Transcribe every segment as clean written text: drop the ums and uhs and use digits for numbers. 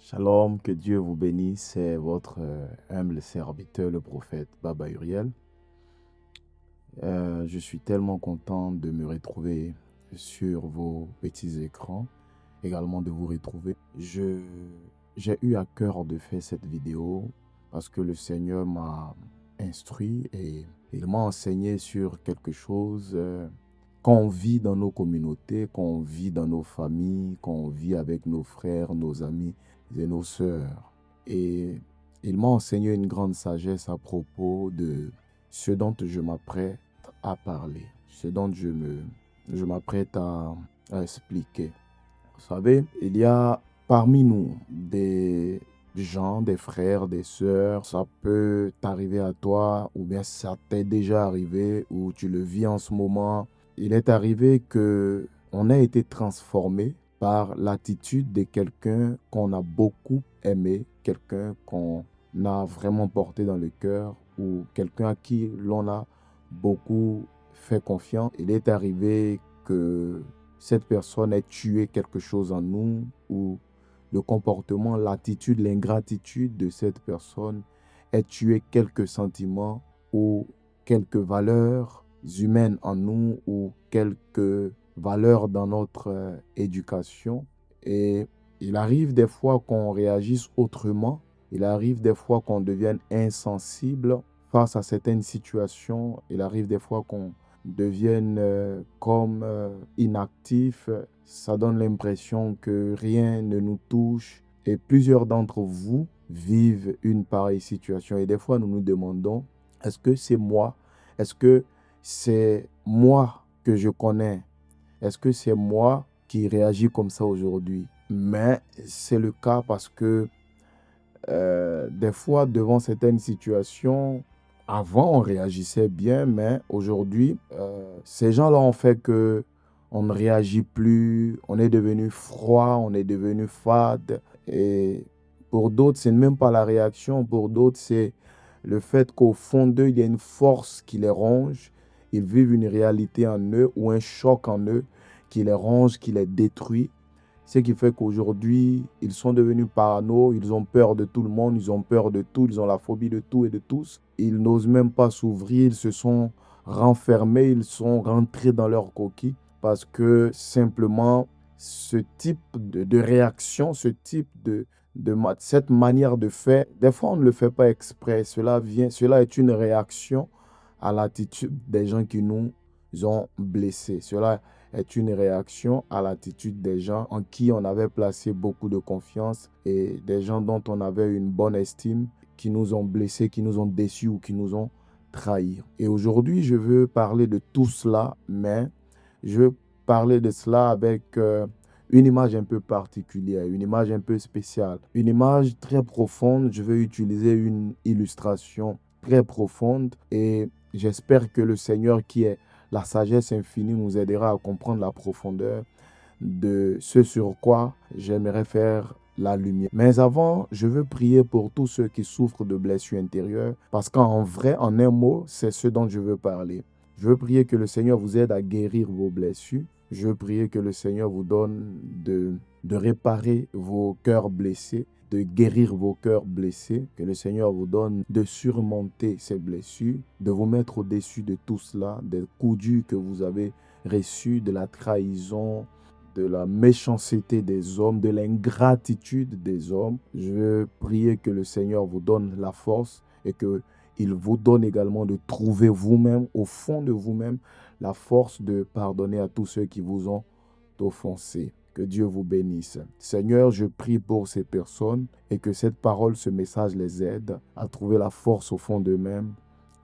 Shalom, que Dieu vous bénisse. C'est votre humble serviteur, le prophète Baba Uriel. Je suis tellement content de me retrouver sur vos petits écrans, également de vous retrouver. J'ai eu à cœur de faire cette vidéo parce que le Seigneur m'a instruit et il m'a enseigné sur quelque chose qu'on vit dans nos communautés, qu'on vit dans nos familles, qu'on vit avec nos frères, nos amis et nos sœurs. Et il m'a enseigné une grande sagesse à propos de ce dont je m'apprête à parler, ce dont je m'apprête à expliquer. Vous savez, il y a parmi nous des gens, des frères, des sœurs, ça peut t'arriver à toi ou bien ça t'est déjà arrivé ou tu le vis en ce moment. Il est arrivé que on a été transformé par l'attitude de quelqu'un qu'on a beaucoup aimé, quelqu'un qu'on a vraiment porté dans le cœur ou quelqu'un à qui l'on a beaucoup fait confiance. Il est arrivé que cette personne ait tué quelque chose en nous ou le comportement, l'attitude, l'ingratitude de cette personne ait tué quelques sentiments ou quelques valeurs humaines en nous ou quelques valeurs dans notre éducation. Et il arrive des fois qu'on réagisse autrement. Il arrive des fois qu'on devienne insensible face à certaines situations. Il arrive des fois qu'on devienne comme inactif. Ça donne l'impression que rien ne nous touche. Et plusieurs d'entre vous vivent une pareille situation. Et des fois, nous nous demandons, est-ce que c'est moi? Est-ce que c'est moi que je connais? Est-ce que c'est moi qui réagis comme ça aujourd'hui? Mais c'est le cas parce que des fois, devant certaines situations, avant, on réagissait bien, mais aujourd'hui, ces gens-là ont fait que on ne réagit plus, on est devenu froid, on est devenu fade. Et pour d'autres, ce n'est même pas la réaction. Pour d'autres, c'est le fait qu'au fond d'eux, il y a une force qui les ronge. Ils vivent une réalité en eux ou un choc en eux qui les ronge, qui les détruit. Ce qui fait qu'aujourd'hui, ils sont devenus parano, ils ont peur de tout le monde, ils ont peur de tout, ils ont la phobie de tout et de tous. Ils n'osent même pas s'ouvrir, ils se sont renfermés, ils sont rentrés dans leur coquille parce que simplement, ce type de réaction, ce type cette manière de faire, des fois on ne le fait pas exprès, cela est une réaction à l'attitude des gens qui nous ont blessés. Cela est une réaction à l'attitude des gens en qui on avait placé beaucoup de confiance et des gens dont on avait une bonne estime, qui nous ont blessés, qui nous ont déçus ou qui nous ont trahis. Et aujourd'hui, je veux parler de tout cela, mais je veux parler de cela avec une image un peu particulière, une image un peu spéciale, une image très profonde. Je vais utiliser une illustration très profonde et j'espère que le Seigneur qui est la sagesse infinie nous aidera à comprendre la profondeur de ce sur quoi j'aimerais faire la lumière. Mais avant, je veux prier pour tous ceux qui souffrent de blessures intérieures parce qu'en vrai, en un mot, c'est ce dont je veux parler. Je veux prier que le Seigneur vous aide à guérir vos blessures. Je veux prier que le Seigneur vous donne de réparer vos cœurs blessés, de guérir vos cœurs blessés, que le Seigneur vous donne de surmonter ces blessures, de vous mettre au-dessus de tout cela, des coups durs que vous avez reçus, de la trahison, de la méchanceté des hommes, de l'ingratitude des hommes. Je veux prier que le Seigneur vous donne la force et qu'il vous donne également de trouver vous-même, au fond de vous-même, la force de pardonner à tous ceux qui vous ont offensé. Que Dieu vous bénisse. Seigneur, je prie pour ces personnes et que cette parole, ce message les aide à trouver la force au fond d'eux-mêmes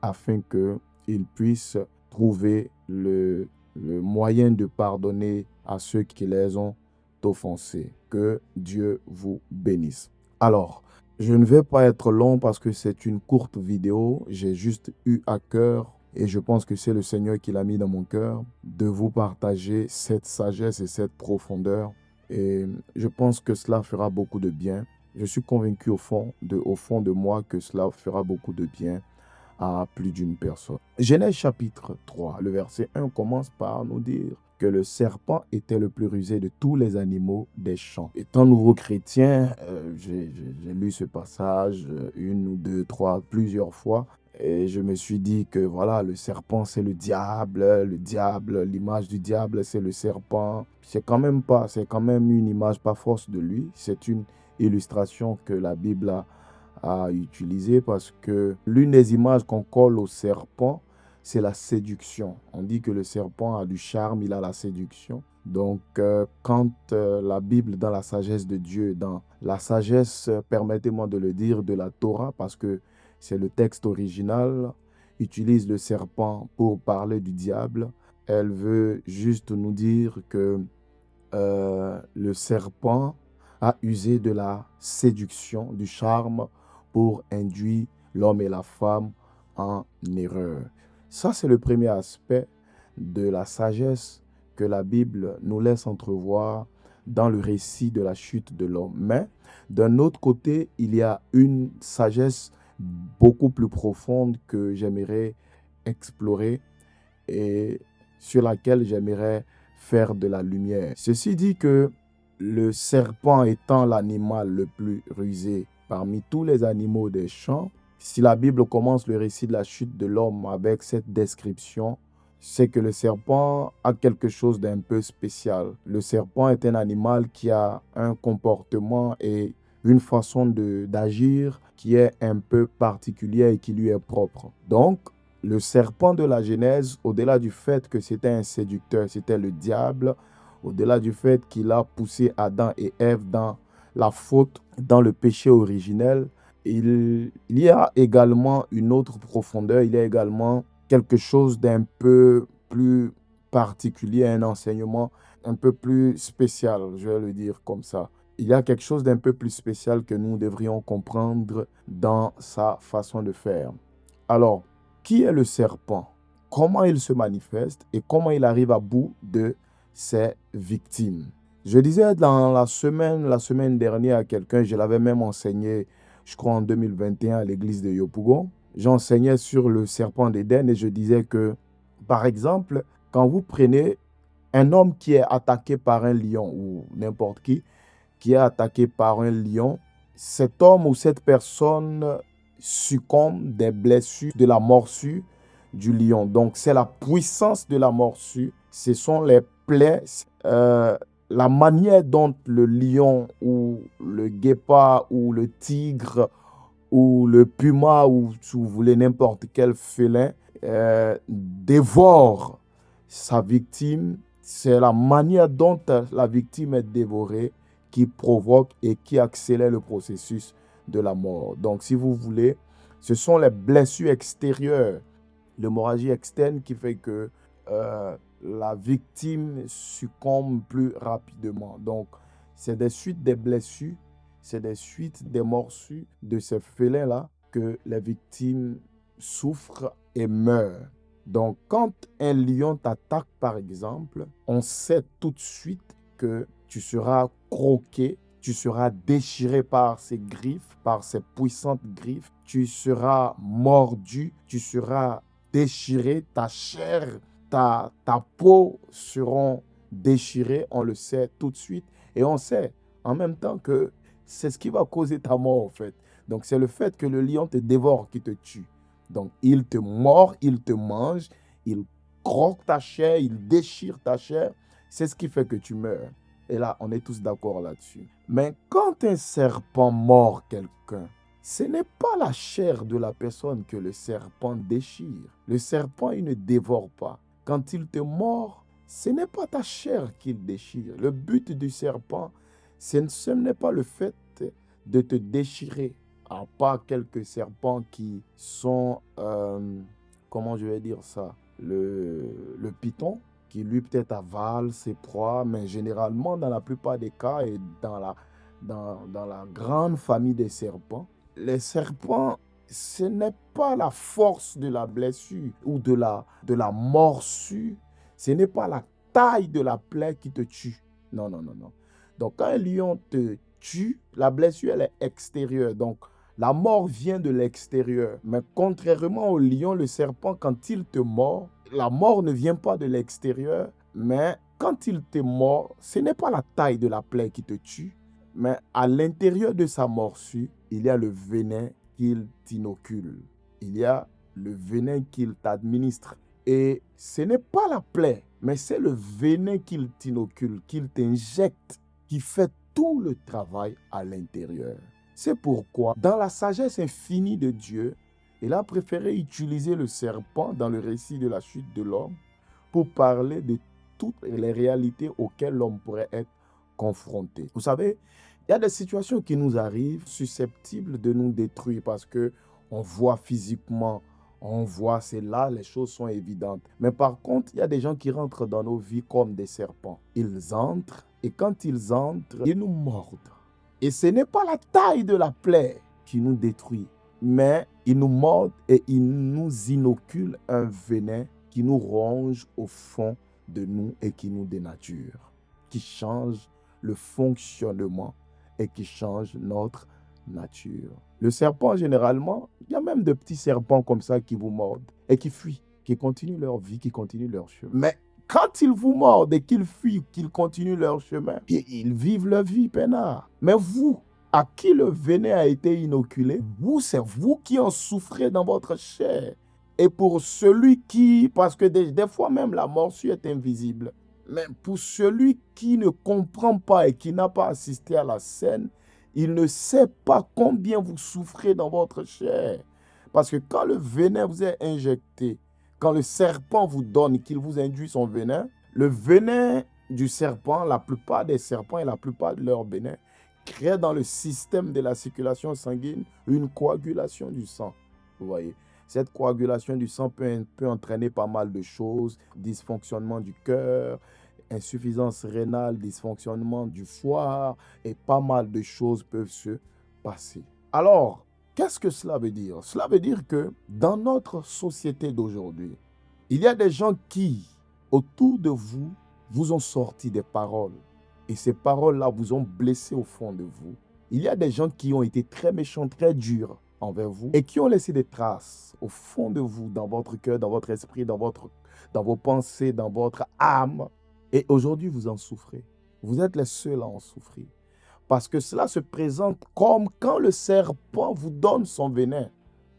afin qu'ils puissent trouver le moyen de pardonner à ceux qui les ont offensés. Que Dieu vous bénisse. Alors, je ne vais pas être long parce que c'est une courte vidéo. J'ai juste eu à cœur et je pense que c'est le Seigneur qui l'a mis dans mon cœur de vous partager cette sagesse et cette profondeur. Et je pense que cela fera beaucoup de bien. Je suis convaincu au fond de moi que cela fera beaucoup de bien à plus d'une personne. Genèse chapitre 3, le verset 1 commence par nous dire que le serpent était le plus rusé de tous les animaux des champs. Étant nouveau chrétien, j'ai lu ce passage une ou deux, trois, plusieurs fois. Et je me suis dit que voilà, le serpent, c'est le diable, l'image du diable, c'est le serpent. C'est quand même une image pas force de lui. C'est une illustration que la Bible a utilisée parce que l'une des images qu'on colle au serpent, c'est la séduction. On dit que le serpent a du charme, il a la séduction. Donc, quand la Bible, dans la sagesse de Dieu, dans la sagesse, permettez-moi de le dire, de la Torah, parce que c'est le texte original, utilise le serpent pour parler du diable, elle veut juste nous dire que le serpent a usé de la séduction, du charme pour induire l'homme et la femme en erreur. Ça, c'est le premier aspect de la sagesse que la Bible nous laisse entrevoir dans le récit de la chute de l'homme. Mais d'un autre côté, il y a une sagesse beaucoup plus profonde que j'aimerais explorer et sur laquelle j'aimerais faire de la lumière. Ceci dit que le serpent étant l'animal le plus rusé parmi tous les animaux des champs, si la Bible commence le récit de la chute de l'homme avec cette description, c'est que le serpent a quelque chose d'un peu spécial. Le serpent est un animal qui a un comportement et une façon d'agir qui est un peu particulière et qui lui est propre. Donc, le serpent de la Genèse, au-delà du fait que c'était un séducteur, c'était le diable, au-delà du fait qu'il a poussé Adam et Ève dans la faute, dans le péché originel, il y a également une autre profondeur, il y a également quelque chose d'un peu plus particulier, un enseignement un peu plus spécial, je vais le dire comme ça. Il y a quelque chose d'un peu plus spécial que nous devrions comprendre dans sa façon de faire. Alors, qui est le serpent? Comment il se manifeste et comment il arrive à bout de ses victimes? Je disais dans la semaine dernière à quelqu'un, je l'avais même enseigné, je crois en 2021 à l'église de Yopougon. J'enseignais sur le serpent d'Éden et je disais que, par exemple, quand vous prenez un homme qui est attaqué par un lion ou n'importe qui est attaqué par un lion, cet homme ou cette personne succombe des blessures de la morsure du lion. Donc, c'est la puissance de la morsure. Ce sont les plaies, la manière dont le lion ou le guépard ou le tigre ou le puma ou si vous voulez n'importe quel félin dévore sa victime. C'est la manière dont la victime est dévorée qui provoque et qui accélère le processus de la mort. Donc, si vous voulez, ce sont les blessures extérieures, l'hémorragie externe qui fait que la victime succombe plus rapidement. Donc, c'est des suites des blessures, c'est des suites des morsures de ces félins-là que les victimes souffrent et meurent. Donc, quand un lion t'attaque, par exemple, on sait tout de suite que tu seras croqué, tu seras déchiré par ses griffes, par ses puissantes griffes, tu seras mordu, tu seras déchiré, ta chair, ta peau seront déchirées, on le sait tout de suite. Et on sait en même temps que c'est ce qui va causer ta mort en fait. Donc c'est le fait que le lion te dévore qui te tue. Donc il te mord, il te mange, il croque ta chair, il déchire ta chair. C'est ce qui fait que tu meurs. Et là, on est tous d'accord là-dessus. Mais quand un serpent mord quelqu'un, ce n'est pas la chair de la personne que le serpent déchire. Le serpent, il ne dévore pas. Quand il te mord, ce n'est pas ta chair qu'il déchire. Le but du serpent, ce n'est pas le fait de te déchirer. À part quelques serpents qui sont, comment je vais dire ça, le python, qui lui peut-être avale ses proies, mais généralement, dans la plupart des cas et dans la grande famille des serpents, les serpents, ce n'est pas la force de la blessure ou de la morsure, ce n'est pas la taille de la plaie qui te tue. Non, non, non, non. Donc, quand un lion te tue, la blessure, elle est extérieure. Donc, la mort vient de l'extérieur. Mais contrairement au lion, le serpent, quand il te mord, la mort ne vient pas de l'extérieur, mais quand il te mord, ce n'est pas la taille de la plaie qui te tue, mais à l'intérieur de sa morsure, il y a le venin qu'il t'inocule. Il y a le venin qu'il t'administre. Et ce n'est pas la plaie, mais c'est le venin qu'il t'inocule, qu'il t'injecte, qui fait tout le travail à l'intérieur. C'est pourquoi, dans la sagesse infinie de Dieu, il a préféré utiliser le serpent dans le récit de la chute de l'homme pour parler de toutes les réalités auxquelles l'homme pourrait être confronté. Vous savez, il y a des situations qui nous arrivent susceptibles de nous détruire parce que on voit physiquement, on voit, c'est là, les choses sont évidentes. Mais par contre, il y a des gens qui rentrent dans nos vies comme des serpents. Ils entrent et quand ils entrent, ils nous mordent. Et ce n'est pas la taille de la plaie qui nous détruit, mais ils nous mordent et ils nous inoculent un venin qui nous ronge au fond de nous et qui nous dénature, qui change le fonctionnement et qui change notre nature. Le serpent, généralement, il y a même de petits serpents comme ça qui vous mordent et qui fuient, qui continuent leur vie, qui continuent leur chemin. Mais quand ils vous mordent et qu'ils fuient, qu'ils continuent leur chemin, ils vivent leur vie peinard. Mais vous, à qui le venin a été inoculé, vous, c'est vous qui en souffrez dans votre chair. Et pour celui qui, parce que des fois même la morsure est invisible, mais pour celui qui ne comprend pas et qui n'a pas assisté à la scène, il ne sait pas combien vous souffrez dans votre chair. Parce que quand le venin vous est injecté, quand le serpent vous donne, qu'il vous induit son venin, le venin du serpent, la plupart des serpents et la plupart de leurs venins, créent dans le système de la circulation sanguine une coagulation du sang. Vous voyez, cette coagulation du sang peut entraîner pas mal de choses, dysfonctionnement du cœur, insuffisance rénale, dysfonctionnement du foie et pas mal de choses peuvent se passer. Alors, qu'est-ce que cela veut dire? Cela veut dire que dans notre société d'aujourd'hui, il y a des gens qui, autour de vous, vous ont sorti des paroles. Et ces paroles-là vous ont blessé au fond de vous. Il y a des gens qui ont été très méchants, très durs envers vous et qui ont laissé des traces au fond de vous, dans votre cœur, dans votre esprit, dans vos pensées, dans votre âme. Et aujourd'hui, vous en souffrez. Vous êtes les seuls à en souffrir. Parce que cela se présente comme quand le serpent vous donne son venin.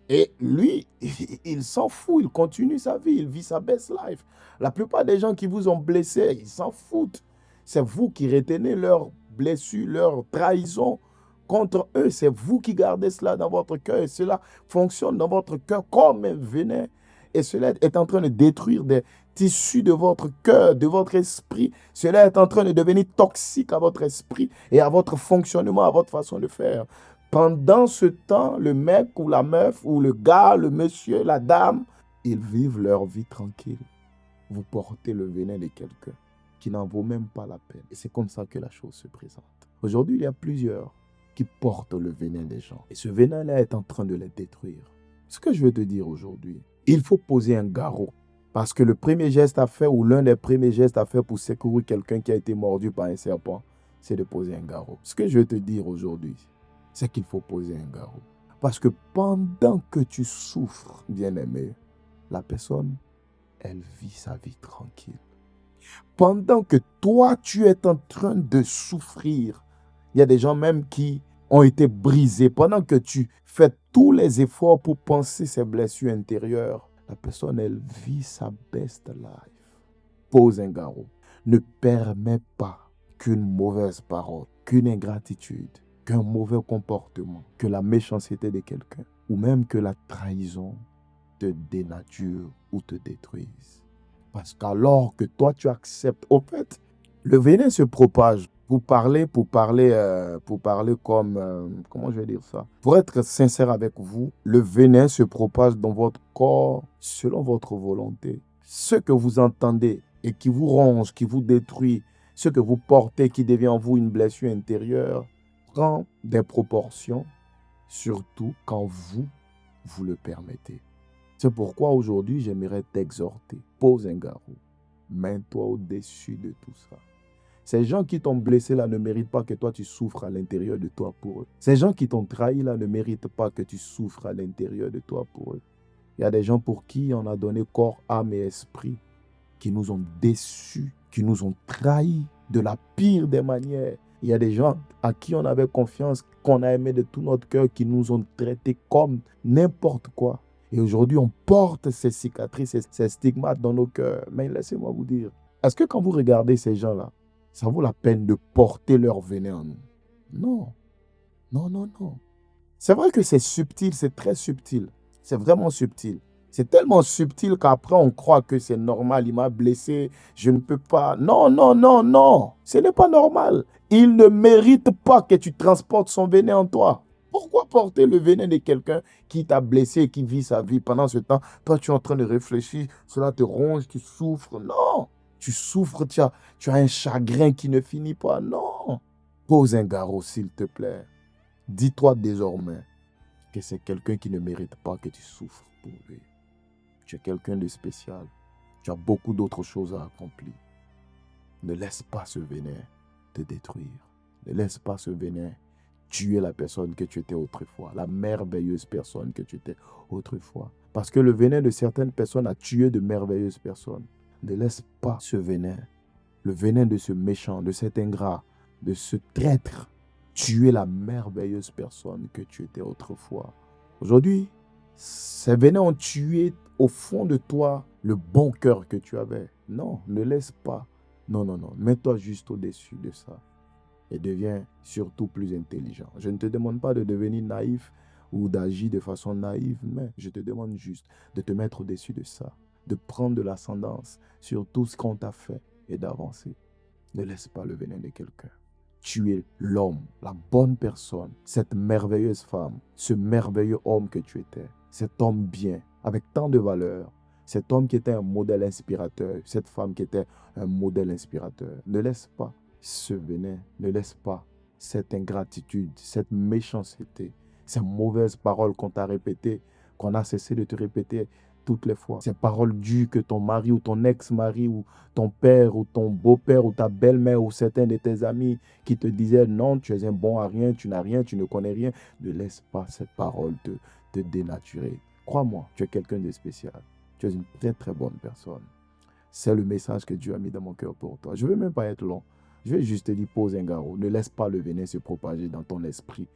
Et lui, il s'en fout, il continue sa vie, il vit sa best life. La plupart des gens qui vous ont blessé, ils s'en foutent. C'est vous qui retenez leurs blessures, leurs trahisons contre eux. C'est vous qui gardez cela dans votre cœur. Et cela fonctionne dans votre cœur comme un venin. Et cela est en train de détruire des tissus de votre cœur, de votre esprit. Cela est en train de devenir toxique à votre esprit et à votre fonctionnement, à votre façon de faire. Pendant ce temps, le mec ou la meuf ou le gars, le monsieur, la dame, ils vivent leur vie tranquille. Vous portez le venin de quelqu'un qui n'en vaut même pas la peine. Et c'est comme ça que la chose se présente. Aujourd'hui, il y a plusieurs qui portent le venin des gens. Et ce venin-là est en train de les détruire. Ce que je veux te dire aujourd'hui, il faut poser un garrot. Parce que le premier geste à faire ou l'un des premiers gestes à faire pour secourir quelqu'un qui a été mordu par un serpent, c'est de poser un garrot. Ce que je veux te dire aujourd'hui, c'est qu'il faut poser un garrot. Parce que pendant que tu souffres, bien-aimé, la personne, elle vit sa vie tranquille. Pendant que toi, tu es en train de souffrir, il y a des gens même qui ont été brisés. Pendant que tu fais tous les efforts pour penser ces blessures intérieures, la personne, elle vit sa best life. Pose un garrot. Ne permets pas qu'une mauvaise parole, qu'une ingratitude, qu'un mauvais comportement, que la méchanceté de quelqu'un, ou même que la trahison te dénature ou te détruise. Parce qu'alors que toi, tu acceptes, au fait, le venin se propage. Pour parler comme, comment je vais dire ça? Pour être sincère avec vous, le venin se propage dans votre corps selon votre volonté. Ce que vous entendez et qui vous ronge, qui vous détruit, ce que vous portez qui devient en vous une blessure intérieure, prend des proportions, surtout quand vous le permettez. C'est pourquoi aujourd'hui, j'aimerais t'exhorter. Pose un garrot. Mets-toi au-dessus de tout ça. Ces gens qui t'ont blessé là ne méritent pas que toi tu souffres à l'intérieur de toi pour eux. Ces gens qui t'ont trahi là ne méritent pas que tu souffres à l'intérieur de toi pour eux. Il y a des gens pour qui on a donné corps, âme et esprit. qui nous ont déçus, qui nous ont trahis de la pire des manières. Il y a des gens à qui on avait confiance, qu'on a aimé de tout notre cœur, qui nous ont traités comme n'importe quoi. Et aujourd'hui, on porte ces cicatrices, ces stigmates dans nos cœurs. Mais laissez-moi vous dire, est-ce que quand vous regardez ces gens-là, ça vaut la peine de porter leur venin en nous? Non, non, non, non. C'est vrai que c'est subtil, c'est très subtil. C'est vraiment subtil. C'est tellement subtil qu'après, on croit que c'est normal. Il m'a blessé, je ne peux pas. Non, non, non, non. Ce n'est pas normal. Il ne mérite pas que tu transportes son venin en toi. Pourquoi porter le venin de quelqu'un qui t'a blessé et qui vit sa vie pendant ce temps? Toi, tu es en train de réfléchir, cela te ronge, tu souffres. Non. Tu souffres, tu as un chagrin qui ne finit pas. Non. Pose un garrot, s'il te plaît. Dis-toi désormais que c'est quelqu'un qui ne mérite pas que tu souffres pour lui. Tu es quelqu'un de spécial. Tu as beaucoup d'autres choses à accomplir. Ne laisse pas ce venin te détruire. Ne laisse pas ce venin tuer la personne que tu étais autrefois, la merveilleuse personne que tu étais autrefois. Parce que le venin de certaines personnes a tué de merveilleuses personnes. Ne laisse pas ce venin, le venin de ce méchant, de cet ingrat, de ce traître, tuer la merveilleuse personne que tu étais autrefois. Aujourd'hui, ces venins ont tué au fond de toi le bon cœur que tu avais. Non, ne laisse pas. Non, non, non. Mets-toi juste au-dessus de ça. Et deviens surtout plus intelligent. Je ne te demande pas de devenir naïf ou d'agir de façon naïve, mais je te demande juste de te mettre au-dessus de ça, de prendre de l'ascendance sur tout ce qu'on t'a fait et d'avancer. Ne laisse pas le venin de quelqu'un. Tu es l'homme, la bonne personne, cette merveilleuse femme, ce merveilleux homme que tu étais, cet homme bien, avec tant de valeur, cet homme qui était un modèle inspirateur, cette femme qui était un modèle inspirateur. Ne laisse pas ce venin, ne laisse pas cette ingratitude, cette méchanceté, ces mauvaises paroles qu'on t'a répétées, qu'on a cessé de te répéter toutes les fois. Ces paroles dures que ton mari ou ton ex-mari ou ton père ou ton beau-père ou ta belle-mère ou certains de tes amis qui te disaient non, tu es un bon à rien, tu n'as rien, tu ne connais rien. Ne laisse pas cette parole te dénaturer. Crois-moi, tu es quelqu'un de spécial. Tu es une très très bonne personne. C'est le message que Dieu a mis dans mon cœur pour toi. Je ne veux même pas être long. Je vais juste te dire, pose un garrot. Ne laisse pas le venin se propager dans ton esprit.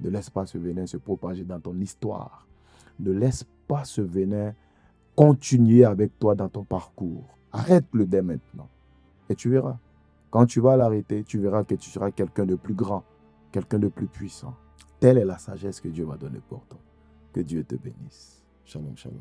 Ne laisse pas ce venin se propager dans ton histoire. Ne laisse pas ce venin continuer avec toi dans ton parcours. Arrête-le dès maintenant. Et tu verras. Quand tu vas l'arrêter, tu verras que tu seras quelqu'un de plus grand, quelqu'un de plus puissant. Telle est la sagesse que Dieu m'a donnée pour toi. Que Dieu te bénisse. Shalom, shalom.